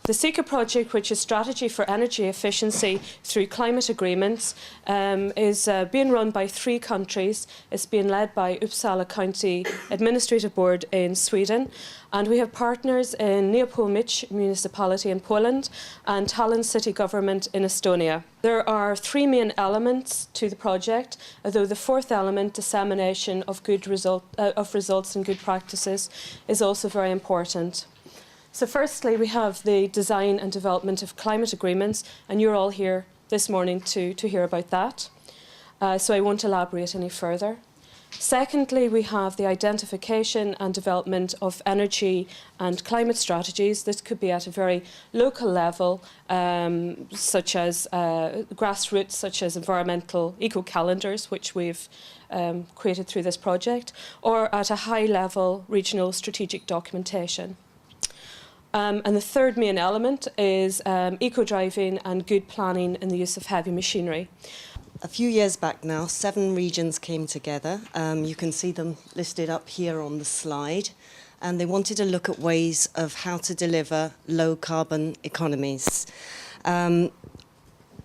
The SEECA project, which is Strategy for Energy Efficiency through Climate Agreements, is being run by 3 countries. It's being led by Uppsala County Administrative Board in Sweden, and we have partners in Neopolmic municipality in Poland and Tallinn city government in Estonia. There are 3 main elements to the project, although the 4th element, dissemination of results and good practices, is also very important. So firstly, we have the design and development of climate agreements, and you're all here this morning to hear about that. So I won't elaborate any further. Secondly, we have the identification and development of energy and climate strategies. This could be at a very local level, such as grassroots, such as environmental eco-calendars, which we've created through this project, or at a high-level regional strategic documentation. And the 3rd main element is eco-driving and good planning in the use of heavy machinery. A few years back now, 7 regions came together. You can see them listed up here on the slide. And they wanted to look at ways of how to deliver low-carbon economies.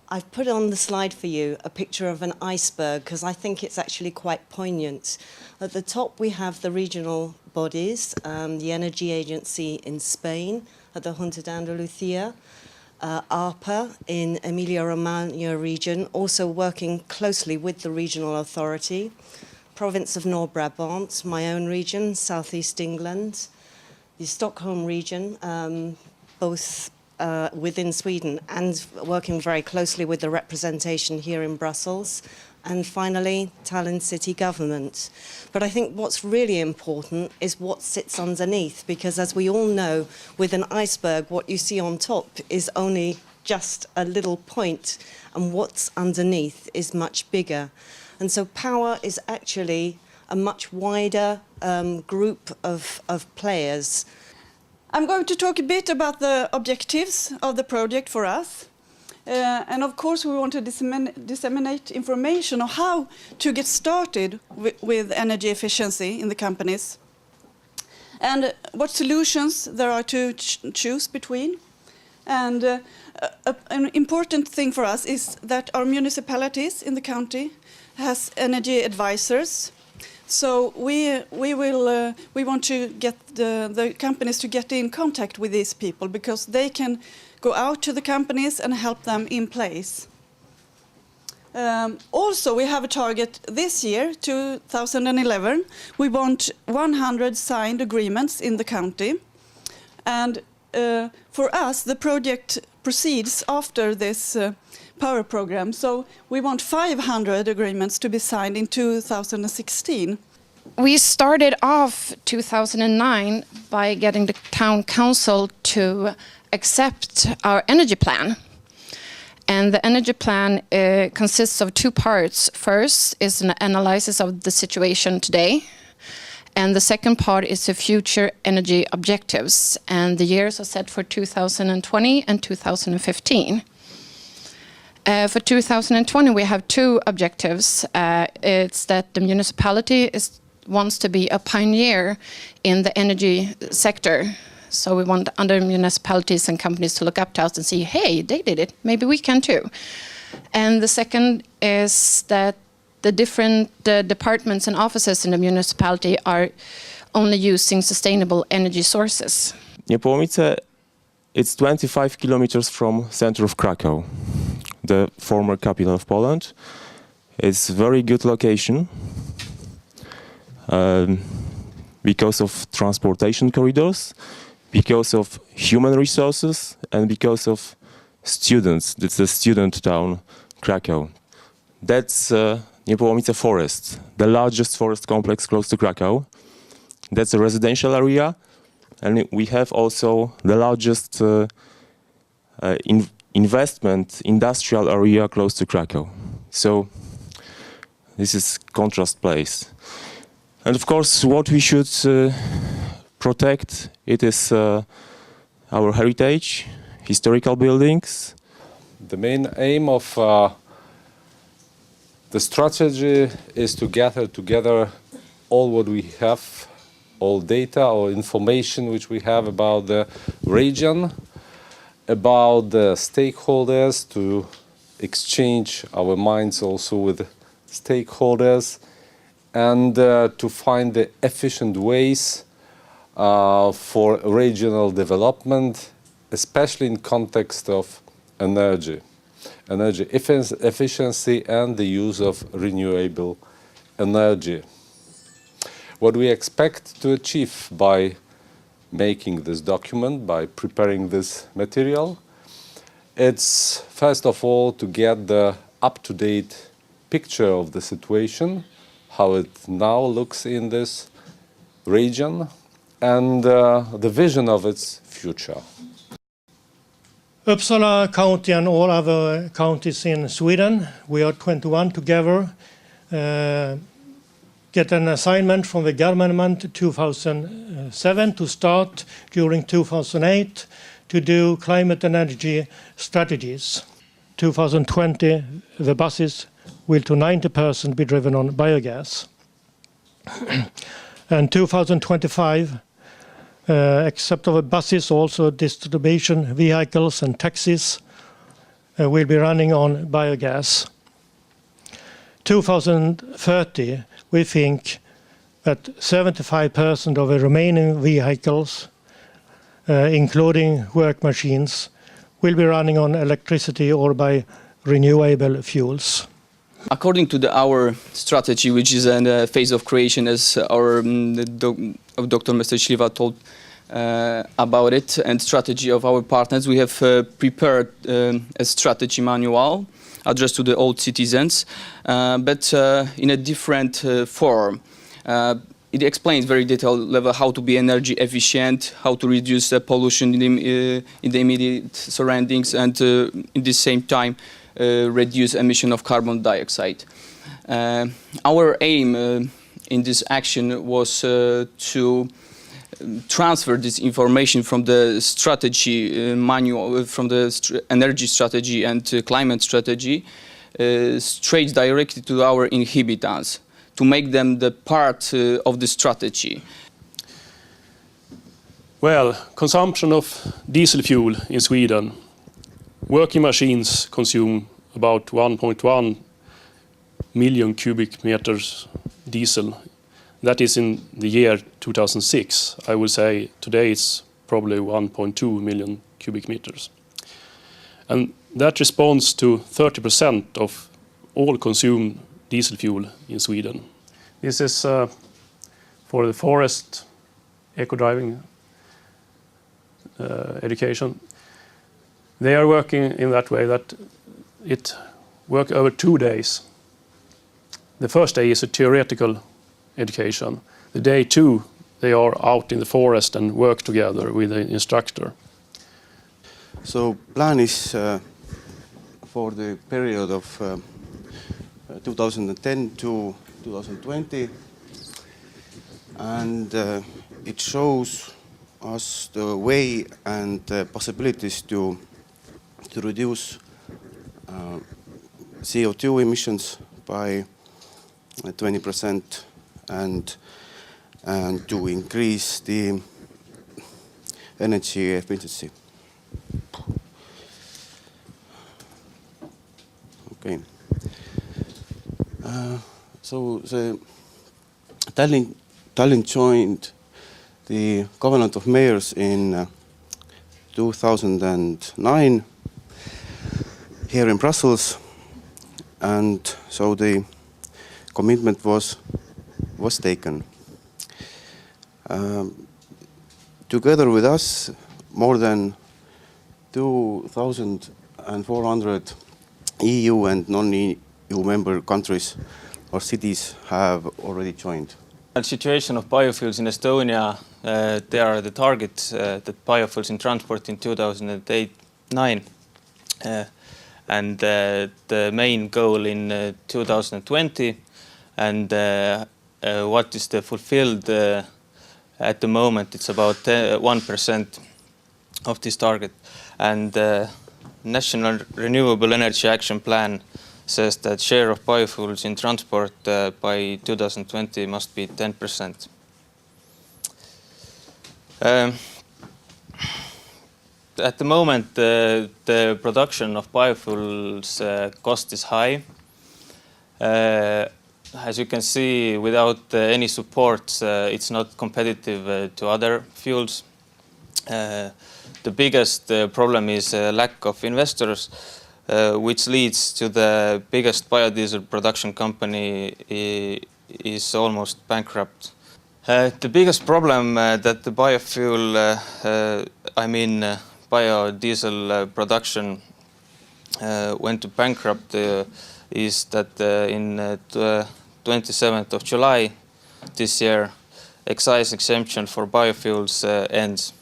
I've put on the slide for you a picture of an iceberg because I think it's actually quite poignant. At the top we have the regional bodies, the Energy Agency in Spain, at the Junta de Andalucía, ARPA in Emilia-Romagna region, also working closely with the regional authority, province of North Brabant, my own region, southeast England, the Stockholm region, both within Sweden, and working very closely with the representation here in Brussels, and finally Tallinn city government. But I think what's really important is what sits underneath, because as we all know, with an iceberg, what you see on top is only just a little point, and what's underneath is much bigger. And so power is actually a much wider group of players. I'm going to talk a bit about the objectives of the project for us. And of course we want to disseminate information on how to get started with energy efficiency in the companies, and what solutions there are to choose between. And an important thing for us is that our municipalities in the county has energy advisors. So we want to get the companies to get in contact with these people, because they can go out to the companies and help them in place. Also, we have a target this year, 2011. We want 100 signed agreements in the county. And for us, the project proceeds after this power program. So we want 500 agreements to be signed in 2016. We started off 2009 by getting the town council to accept our energy plan. And the energy plan consists of 2 parts. First is an analysis of the situation today. And the second part is the future energy objectives. And the years are set for 2020 and 2015. For 2020, we have 2 objectives. It's that the municipality wants to be a pioneer in the energy sector. So we want other municipalities and companies to look up to us and see, hey, they did it, maybe we can too. And the second is that the different departments and offices in the municipality are only using sustainable energy sources. Niepołomice, it's 25 kilometers from center of Krakow, the former capital of Poland. It's a very good location because of transportation corridors, because of human resources, and because of students. It's a student town, Krakow. That's Niepołomice Forest, the largest forest complex close to Krakow. That's a residential area, and we have also the largest investment industrial area close to Krakow. So this is contrast place. And of course, what we should protect, it is our heritage, historical buildings. The main aim of the strategy is to gather together all what we have, all data or information which we have about the region, about the stakeholders, to exchange our minds also with stakeholders, and to find the efficient ways for regional development, especially in context of energy efficiency and the use of renewable energy. What we expect to achieve by making this document, by preparing this material, it's first of all to get the up-to-date picture of the situation, how it now looks in this region, and the vision of its future. Uppsala County and all other counties in Sweden, we are 21 together, get an assignment from the government 2007 to start during 2008 to do climate and energy strategies. 2020, the buses will to 90% be driven on biogas. And 2025, except of buses, also distribution vehicles and taxis will be running on biogas. 2030, we think that 75% of the remaining vehicles, including work machines, will be running on electricity or by renewable fuels. According to our strategy, which is in a phase of creation, as our Dr. Mr. Shliva told about it, and strategy of our partners, we have prepared a strategy manual addressed to the old citizens, but in a different form. It explains very detailed level how to be energy efficient, how to reduce pollution in the immediate surroundings, and in the same time reduce emission of carbon dioxide. Our aim in this action was to transfer this information from the strategy manual, from the energy strategy and climate strategy, straight directly to our inhabitants, to make them the part of the strategy. Well, consumption of diesel fuel in Sweden. Working machines consume about 1.1 million cubic meters diesel. That is in the year 2006. I would say today it's probably 1.2 million cubic meters. And that responds to 30% of all consumed diesel fuel in Sweden. This is for the forest Ecodriving education. They are working in that way that it works over 2 days. The first day is a theoretical education. The day 2, they are out in the forest and work together with the instructor. So plan is for the period of 2010 to 2020, and it shows us the way and possibilities to reduce CO2 emissions by 20% and to increase the energy efficiency. Okay. So the Tallinn joined the Covenant of Mayors in 2009 here in Brussels, and so the commitment was taken. Together with us, more than 2,400 EU and non-EU member countries or cities have already joined. The situation of biofuels in Estonia, there are the targets that biofuels in transport in 2008-9, and the main goal in 2020, and what is the fulfilled at the moment, it's about 1% of this target. And the National Renewable Energy Action Plan says that share of biofuels in transport by 2020 must be 10%. At the moment, the production of biofuels cost is high. As you can see, without any support, it's not competitive to other fuels. The biggest problem is lack of investors, which leads to the biggest biodiesel production company is almost bankrupt. The biggest problem that the biofuel, biodiesel production went to bankrupt is that in 27th of July this year, excise exemption for biofuels ends.